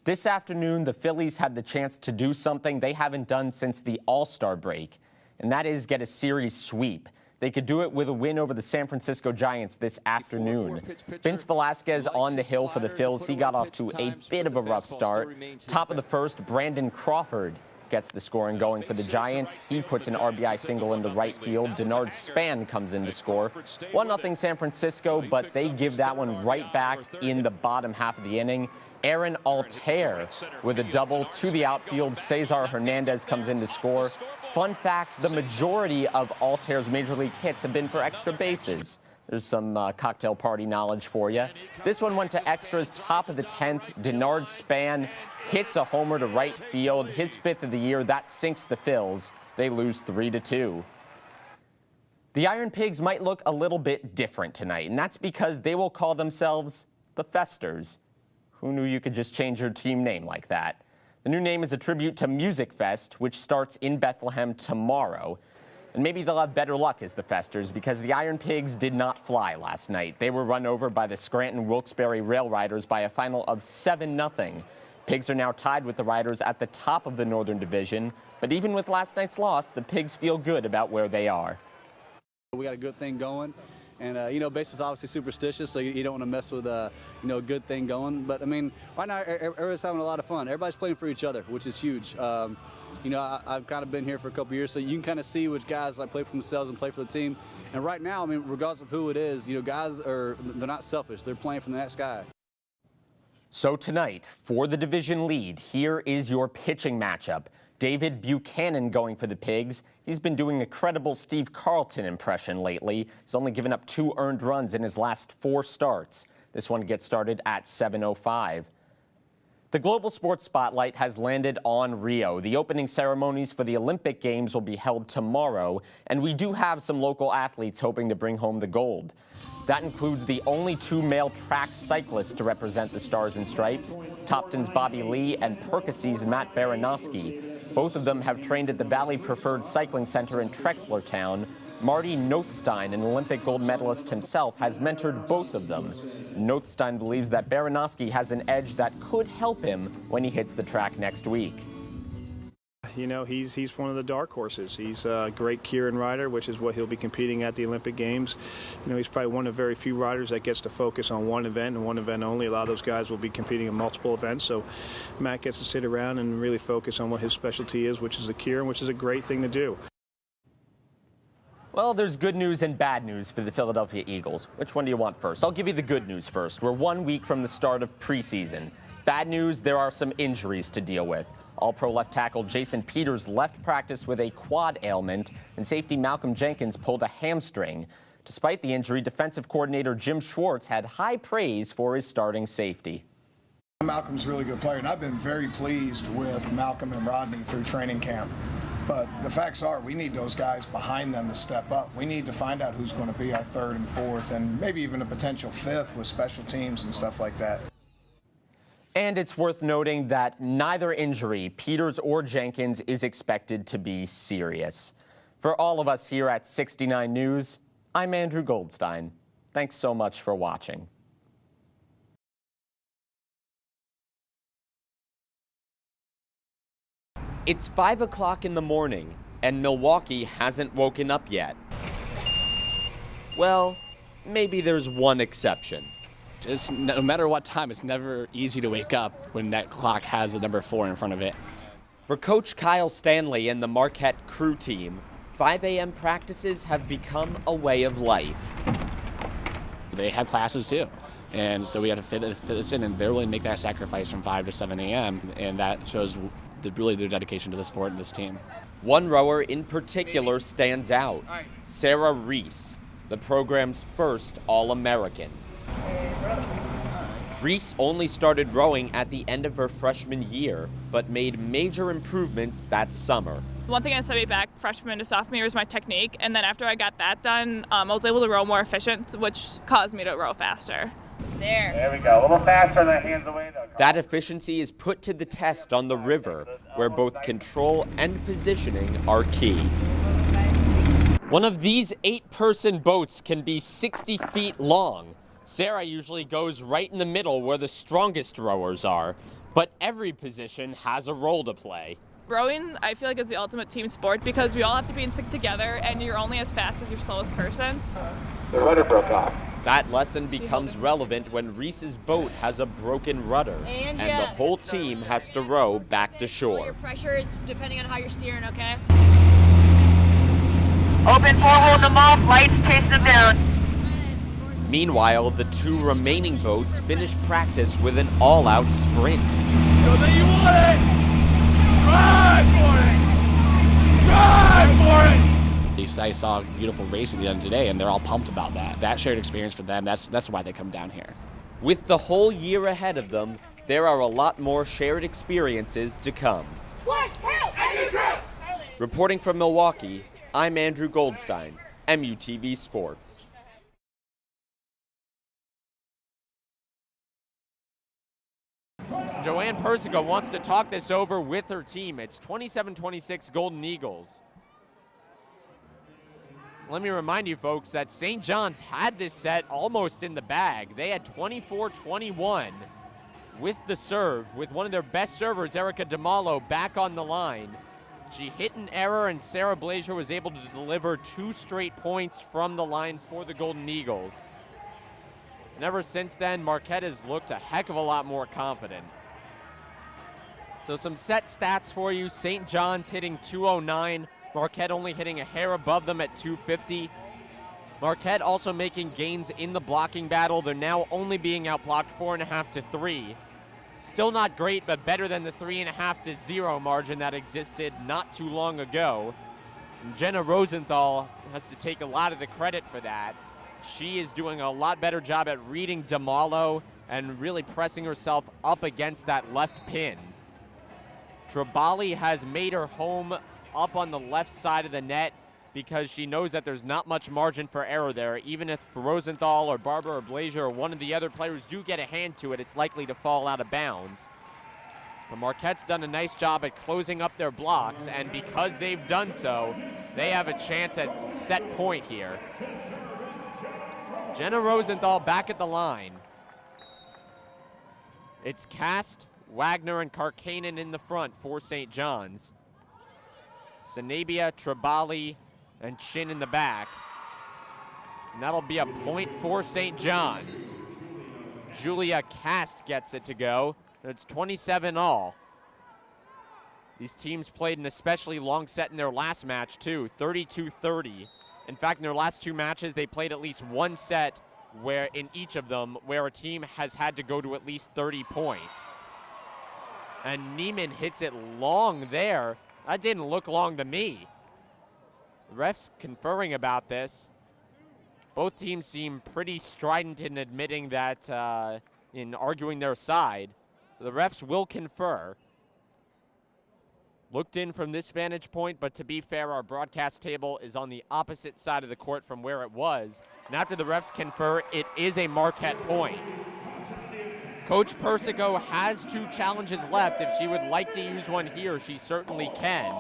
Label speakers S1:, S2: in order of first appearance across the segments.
S1: This afternoon, the Phillies had the chance to do something they haven't done since the All-Star break, and that is get a series sweep. They could do it with a win over the San Francisco Giants this afternoon. Vince Velasquez on the hill for the Phils. He got off to a bit of a rough start. Top of the first, Brandon Crawford gets the scoring going for the Giants. He puts an RBI single into right field. Denard Span comes in to score. 1-0 San Francisco, but they give that one right back in the bottom half of the inning. Aaron Altair with a double to the outfield. Cesar Hernandez comes in to score. Fun fact, the majority of Altair's major league hits have been for extra bases. There's some cocktail party knowledge for you. This one went to extras, top of the 10th. Denard Span hits a homer to right field, his 5th of the year. That sinks the Phils. They lose 3-2. The Iron Pigs might look a little bit different tonight, and that's because they will call themselves the Festers. Who knew you could just change your team name like that? The new name is a tribute to Music Fest, which starts in Bethlehem tomorrow. And maybe they'll have better luck as the Festers because the Iron Pigs did not fly last night. They were run over by the Scranton-Wilkes-Barre Rail Riders by a final of 7-0. Pigs are now tied with the Riders at the top of the Northern Division. But even with last night's loss, the Pigs feel good about where they are.
S2: We got a good thing going. And, you know, baseball's obviously superstitious, so you don't want to mess with, you know, a good thing going. But, I mean, right now, everybody's having a lot of fun. Everybody's playing for each other, which is huge. You know, I've kind of been here for a couple years, so you can kind of see which guys like play for themselves and play for the team. And right now, I mean, regardless of who it is, you know, guys they're not selfish. They're playing for the next guy.
S1: So tonight, for the division lead, here is your pitching matchup. David Buchanan going for the Pigs. He's been doing a credible Steve Carlton impression lately. He's only given up 2 earned runs in his last 4 starts. This one gets started at 7:05. The Global Sports Spotlight has landed on Rio. The opening ceremonies for the Olympic Games will be held tomorrow, and we do have some local athletes hoping to bring home the gold. That includes the only 2 male track cyclists to represent the Stars and Stripes, Topton's Bobby Lee and Percy's Matt Baranowski. Both of them have trained at the Valley Preferred Cycling Center in Trexlertown. Marty Nothstein, an Olympic gold medalist himself, has mentored both of them. Nothstein believes that Baranowski has an edge that could help him when he hits the track next week.
S3: You know, he's one of the dark horses. He's a great keirin rider, which is what he'll be competing at the Olympic Games. You know, he's probably one of very few riders that gets to focus on one event and one event only. A lot of those guys will be competing in multiple events. So Matt gets to sit around and really focus on what his specialty is, which is the keirin, which is a great thing to do.
S1: Well, there's good news and bad news for the Philadelphia Eagles. Which one do you want first? I'll give you the good news first. We're 1 week from the start of preseason. Bad news, there are some injuries to deal with. All-Pro left tackle Jason Peters left practice with a quad ailment, and safety Malcolm Jenkins pulled a hamstring. Despite the injury, defensive coordinator Jim Schwartz had high praise for his starting safety.
S4: Malcolm's a really good player, and I've been very pleased with Malcolm and Rodney through training camp. But the facts are we need those guys behind them to step up. We need to find out who's going to be our 3rd and 4th, and maybe even a potential 5th with special teams and stuff like that.
S1: And it's worth noting that neither injury, Peters or Jenkins, is expected to be serious. For all of us here at 69 News, I'm Andrew Goldstein. Thanks so much for watching. It's 5 o'clock in the morning, and Milwaukee hasn't woken up yet. Well, maybe there's one exception.
S5: No matter what time, it's never easy to wake up when that clock has the number 4 in front of it.
S1: For Coach Kyle Stanley and the Marquette crew team, 5 a.m. practices have become a way of life.
S5: They have classes too, and so we have to fit this in, and they're willing to make that sacrifice from 5 to 7 a.m., and that shows really their dedication to the sport and this team.
S1: One rower in particular stands out, Sarah Reese, the program's first All-American. Reese only started rowing at the end of her freshman year, but made major improvements that summer.
S6: One thing that set me back freshman to sophomore year was my technique, and then after I got that done, I was able to row more efficient, which caused me to row faster.
S7: There we go. A little faster, that hands away though.
S1: That efficiency is put to the test on the river, where both control and positioning are key. One of these 8-person boats can be 60 feet long. Sarah usually goes right in the middle where the strongest rowers are. But every position has a role to play.
S6: Rowing, I feel like, is the ultimate team sport because we all have to be in sync together, and you're only as fast as your slowest person.
S7: The rudder broke off.
S1: That lesson becomes relevant when Reese's boat has a broken rudder, and the whole team has to row back to
S8: Your
S1: shore.
S8: pressure is depending on how you're steering, okay?
S9: Open 4-hole in the mall, flights chasing them down.
S1: Meanwhile, the 2 remaining boats finish practice with an all-out sprint.
S7: Show that you want it! Drive for it! Drive for it!
S5: I saw a beautiful race at the end of today, and they're all pumped about that. That shared experience for them, that's why they come down here.
S1: With the whole year ahead of them, there are a lot more shared experiences to come.
S8: 1, 2, and you go!
S1: Reporting from Milwaukee, I'm Andrew Goldstein, MUTV Sports. Joanne Persico wants to talk this over with her team. It's 27-26 Golden Eagles. Let me remind you folks that St. John's had this set almost in the bag. They had 24-21 with the serve, with one of their best servers, Erica DeMalo, back on the line. She hit an error, and Sarah Blazier was able to deliver 2 straight points from the line for the Golden Eagles. And ever since then, Marquette has looked a heck of a lot more confident. So some set stats for you. St. John's hitting 209. Marquette only hitting a hair above them at 250. Marquette also making gains in the blocking battle. They're now only being outblocked 4.5 to 3. Still not great, but better than the 3.5 to 0 margin that existed not too long ago. And Jenna Rosenthal has to take a lot of the credit for that. She is doing a lot better job at reading DeMalo and really pressing herself up against that left pin. Trabali has made her home up on the left side of the net because she knows that there's not much margin for error there. Even if Rosenthal or Barber or Blazier or one of the other players do get a hand to it, it's likely to fall out of bounds. But Marquette's done a nice job at closing up their blocks, and because they've done so, they have a chance at set point here. Jenna Rosenthal back at the line. It's Cast, Wagner, and Karkanen in the front for St. John's. Sanabia, Trabali, and Chin in the back. And that'll be a point for St. John's. Julia Cast gets it to go. It's 27 all. These teams played an especially long set in their last match too, 32-30. In fact, in their last 2 matches, they played at least one set where in each of them where a team has had to go to at least 30 points. And Neiman hits it long there. That didn't look long to me. The refs conferring about this. Both teams seem pretty strident in admitting that, in arguing their side. So the refs will confer. Looked in from this vantage point, but to be fair, our broadcast table is on the opposite side of the court from where it was. And after the refs confer, it is a Marquette point. Coach Persico has 2 challenges left. If she would like to use one here, she certainly can.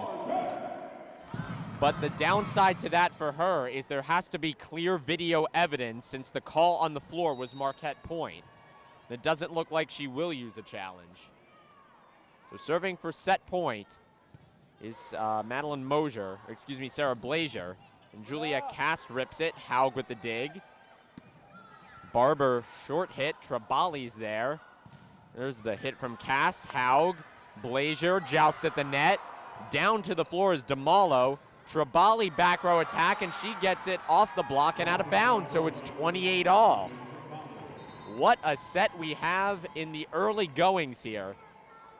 S1: But the downside to that for her is there has to be clear video evidence since the call on the floor was Marquette point. It doesn't look like she will use a challenge. So serving for set point is Sarah Blazier. And Julia Cast rips it. Haug with the dig. Barber short hit. Trabali's there. There's the hit from Cast. Haug. Blazier jousts at the net. Down to the floor is DeMalo. Trabali back row attack, and she gets it off the block and out of bounds, so it's 28 all. What a set we have in the early goings here.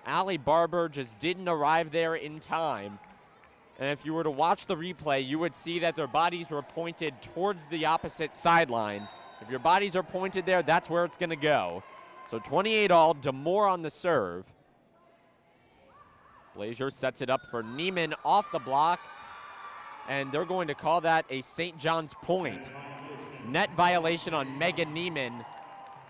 S1: Allie Barber just didn't arrive there in time. And if you were to watch the replay, you would see that their bodies were pointed towards the opposite sideline. If your bodies are pointed there, that's where it's going to go. So 28 all, DeMore on the serve. Blazier sets it up for Neiman off the block, and they're going to call that a St. John's point. Net violation on Megan Neiman.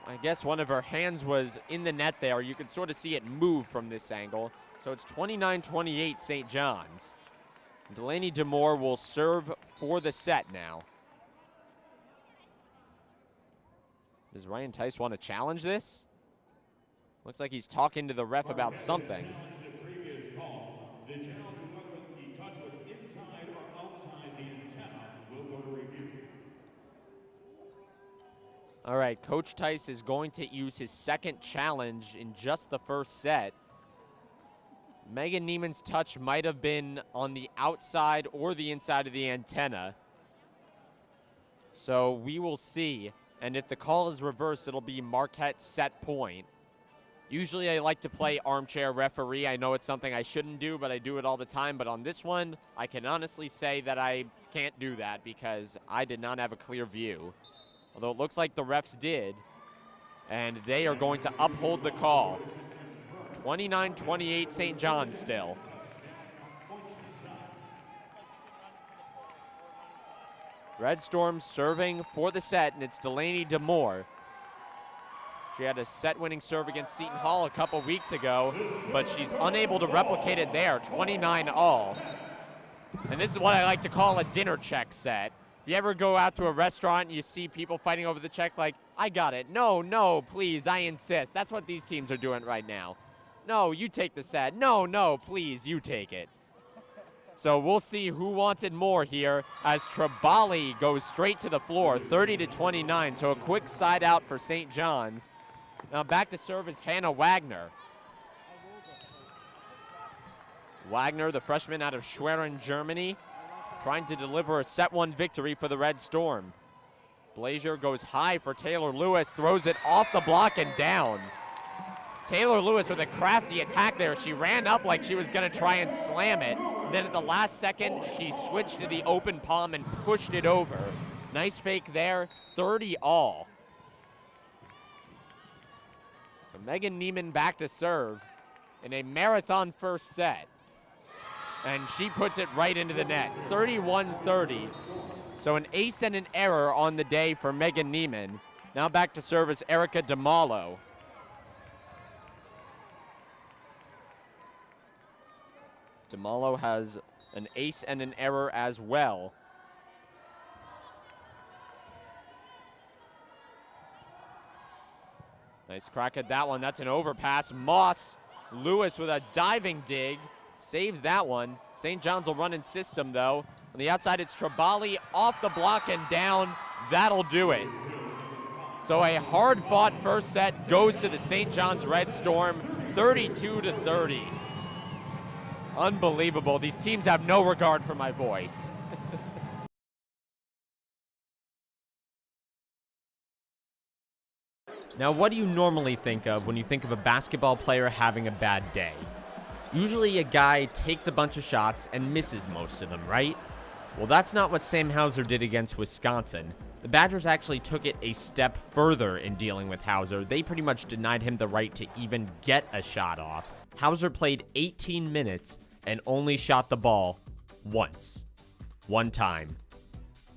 S1: I guess one of her hands was in the net there. You can sort of see it move from this angle. So it's 29-28 St. John's. Delaney DeMore will serve for the set now. Does Ryan Tice want to challenge this? Looks like he's talking to the ref about something.
S7: The challenge was whether the touch was inside or outside the antenna will go to review.
S1: All right, Coach Tice is going to use his second challenge in just the first set. Megan Neiman's touch might have been on the outside or the inside of the antenna. So we will see. And if the call is reversed, it'll be Marquette's set point. Usually I like to play armchair referee. I know it's something I shouldn't do, but I do it all the time. But on this one, I can honestly say that I can't do that because I did not have a clear view. Although it looks like the refs did. And they are going to uphold the call. 29-28 St. John's still. Red Storm serving for the set, and it's Delaney DeMoore. She had a set-winning serve against Seton Hall a couple weeks ago, but she's unable to replicate it there, 29-all. And this is what I like to call a dinner check set. If you ever go out to a restaurant and you see people fighting over the check like, I got it. No, no, please, I insist. That's what these teams are doing right now. No, you take the set. No, no, please, you take it. So we'll see who wants it more here as Tribali goes straight to the floor, 30-29. So a quick side out for St. John's. Now back to serve is Hannah Wagner. Wagner, the freshman out of Schwerin, Germany, trying to deliver a set one victory for the Red Storm. Blazier goes high for Taylor Lewis, throws it off the block and down. Taylor Lewis with a crafty attack there. She ran up like she was gonna try and slam it. Then at the last second, she switched to the open palm and pushed it over. Nice fake there, 30-all. Megan Neiman back to serve in a marathon first set. And she puts it right into the net, 31-30. So an ace and an error on the day for Megan Neiman. Now back to serve is Erica DeMalo. DeMalo has an ace and an error as well. Nice crack at that one. That's an overpass. Moss Lewis with a diving dig. Saves that one. St. John's will run in system, though. On the outside, it's Tribali off the block and down. That'll do it. So a hard-fought first set goes to the St. John's Red Storm, 32-30. Unbelievable. These teams have no regard for my voice. Now, what do you normally think of when you think of a basketball player having a bad day? Usually a guy takes a bunch of shots and misses most of them, right? Well, that's not what Sam Hauser did against Wisconsin. The Badgers actually took it a step further in dealing with Hauser. They pretty much denied him the right to even get a shot off. Hauser played 18 minutes and only shot the ball once. One time.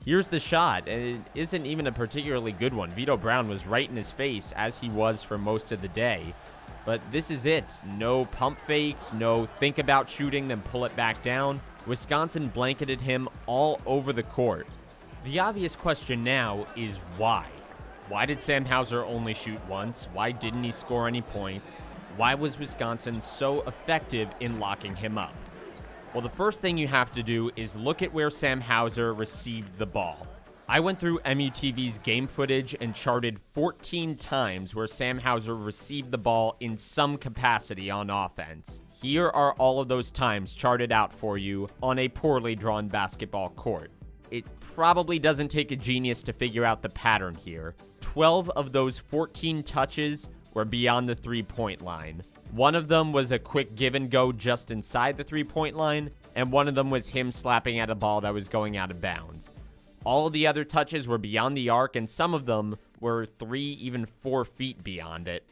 S1: Here's the shot, and it isn't even a particularly good one. Vito Brown was right in his face, as he was for most of the day. But this is it. No pump fakes, no think about shooting, then pull it back down. Wisconsin blanketed him all over the court. The obvious question now is why? Why did Sam Hauser only shoot once? Why didn't he score any points? Why was Wisconsin so effective in locking him up? Well, the first thing you have to do is look at where Sam Hauser received the ball. I went through MUTV's game footage and charted 14 times where Sam Hauser received the ball in some capacity on offense. Here are all of those times charted out for you on a poorly drawn basketball court. It probably doesn't take a genius to figure out the pattern here. 12 of those 14 touches were beyond the three-point line. One of them was a quick give and go just inside the three-point line, and one of them was him slapping at a ball that was going out of bounds. All of the other touches were beyond the arc, and some of them were 3, even 4 feet beyond it.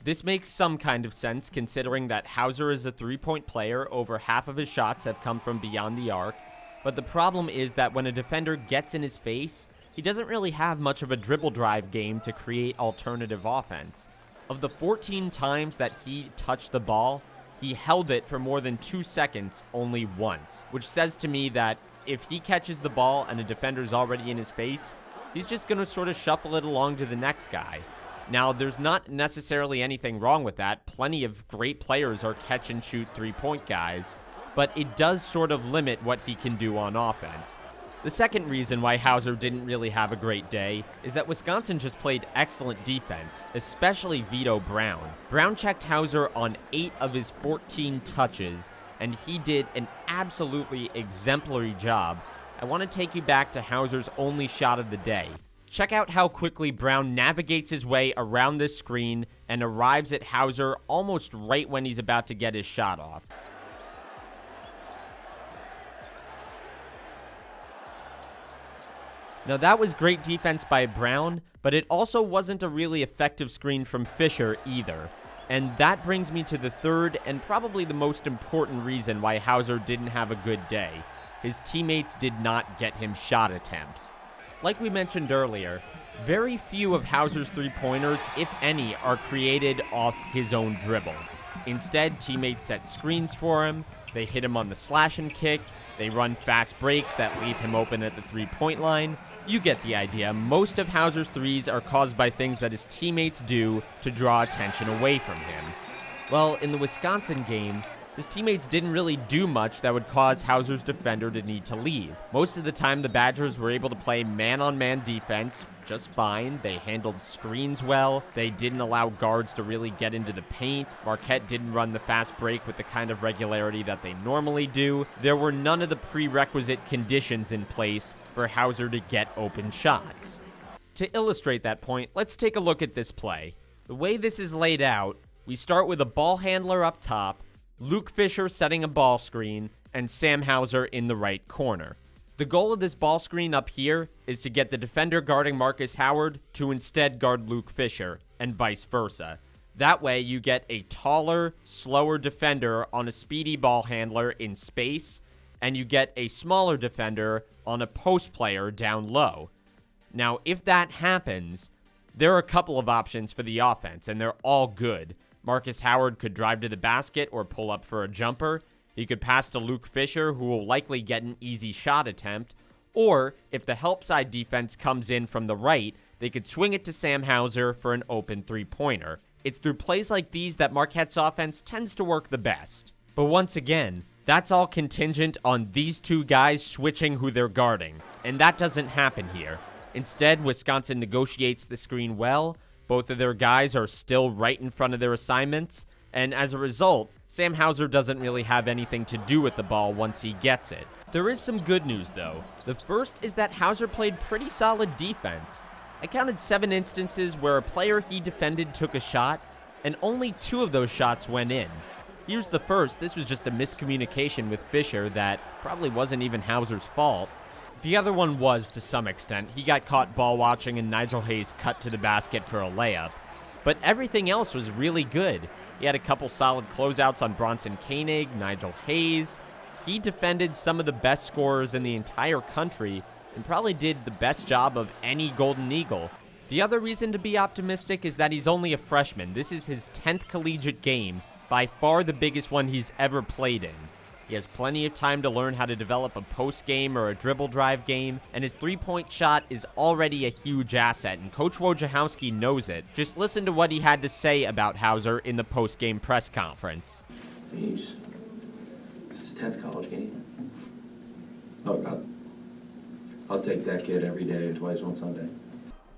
S1: This makes some kind of sense considering that Hauser is a three-point player. Over half of his shots have come from beyond the arc, but the problem is that when a defender gets in his face, he doesn't really have much of a dribble drive game to create alternative offense. Of the 14 times that he touched the ball, he held it for more than 2 seconds only once, which says to me that if he catches the ball and a defender's already in his face, he's just going to sort of shuffle it along to the next guy. Now, there's not necessarily anything wrong with that. Plenty of great players are catch-and-shoot three-point guys, but it does sort of limit what he can do on offense. The second reason why Hauser didn't really have a great day is that Wisconsin just played excellent defense, especially Vito Brown. Brown checked Hauser on 8 of his 14 touches, and he did an absolutely exemplary job. I want to take you back to Hauser's only shot of the day. Check out how quickly Brown navigates his way around this screen and arrives at Hauser almost right when he's about to get his shot off. Now, that was great defense by Brown, but it also wasn't a really effective screen from Fisher either. And that brings me to the third and probably the most important reason why Hauser didn't have a good day. His teammates did not get him shot attempts. Like we mentioned earlier, very few of Hauser's three-pointers, if any, are created off his own dribble. Instead, teammates set screens for him, they hit him on the slash and kick, they run fast breaks that leave him open at the three-point line. You get the idea. Most of Hauser's threes are caused by things that his teammates do to draw attention away from him. Well, in the Wisconsin game, his teammates didn't really do much that would cause Hauser's defender to need to leave. Most of the time, the Badgers were able to play man-on-man defense just fine. They handled screens well. They didn't allow guards to really get into the paint. Marquette didn't run the fast break with the kind of regularity that they normally do. There were none of the prerequisite conditions in place for Hauser to get open shots. To illustrate that point, let's take a look at this play. The way this is laid out, we start with a ball handler up top, Luke Fisher setting a ball screen, and Sam Hauser in the right corner. The goal of this ball screen up here is to get the defender guarding Marcus Howard to instead guard Luke Fisher, and vice versa. That way, you get a taller, slower defender on a speedy ball handler in space, and you get a smaller defender on a post player down low. Now, if that happens, there are a couple of options for the offense, and they're all good. Marcus Howard could drive to the basket or pull up for a jumper. He could pass to Luke Fisher, who will likely get an easy shot attempt. Or, if the help side defense comes in from the right, they could swing it to Sam Hauser for an open three-pointer. It's through plays like these that Marquette's offense tends to work the best. But once again, that's all contingent on these two guys switching who they're guarding. And that doesn't happen here. Instead, Wisconsin negotiates the screen well. Both of their guys are still right in front of their assignments, and as a result, Sam Hauser doesn't really have anything to do with the ball once he gets it. There is some good news, though. The first is that Hauser played pretty solid defense. I counted 7 instances where a player he defended took a shot, and only 2 of those shots went in. Here's the first. This was just a miscommunication with Fisher that probably wasn't even Hauser's fault. The other one was, to some extent. He got caught ball watching and Nigel Hayes cut to the basket for a layup. But everything else was really good. He had a couple solid closeouts on Bronson Koenig, Nigel Hayes. He defended some of the best scorers in the entire country and probably did the best job of any Golden Eagle. The other reason to be optimistic is that he's only a freshman. This is his 10th collegiate game, by far the biggest one he's ever played in. He has plenty of time to learn how to develop a post game or a dribble drive game, and his three-point shot is already a huge asset, and Coach Wojciechowski knows it. Just listen to what he had to say about Hauser in the post-game press conference.
S10: It's his 10th college game. Oh, I'll take that kid every day, twice on Sunday.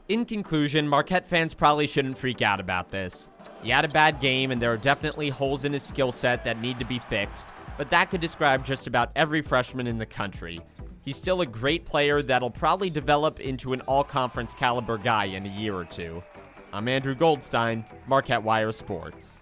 S1: In conclusion, Marquette fans probably shouldn't freak out about this. He had a bad game, and there are definitely holes in his skill set that need to be fixed, but that could describe just about every freshman in the country. He's still a great player that'll probably develop into an all-conference caliber guy in a year or two. I'm Andrew Goldstein, Marquette Wire Sports.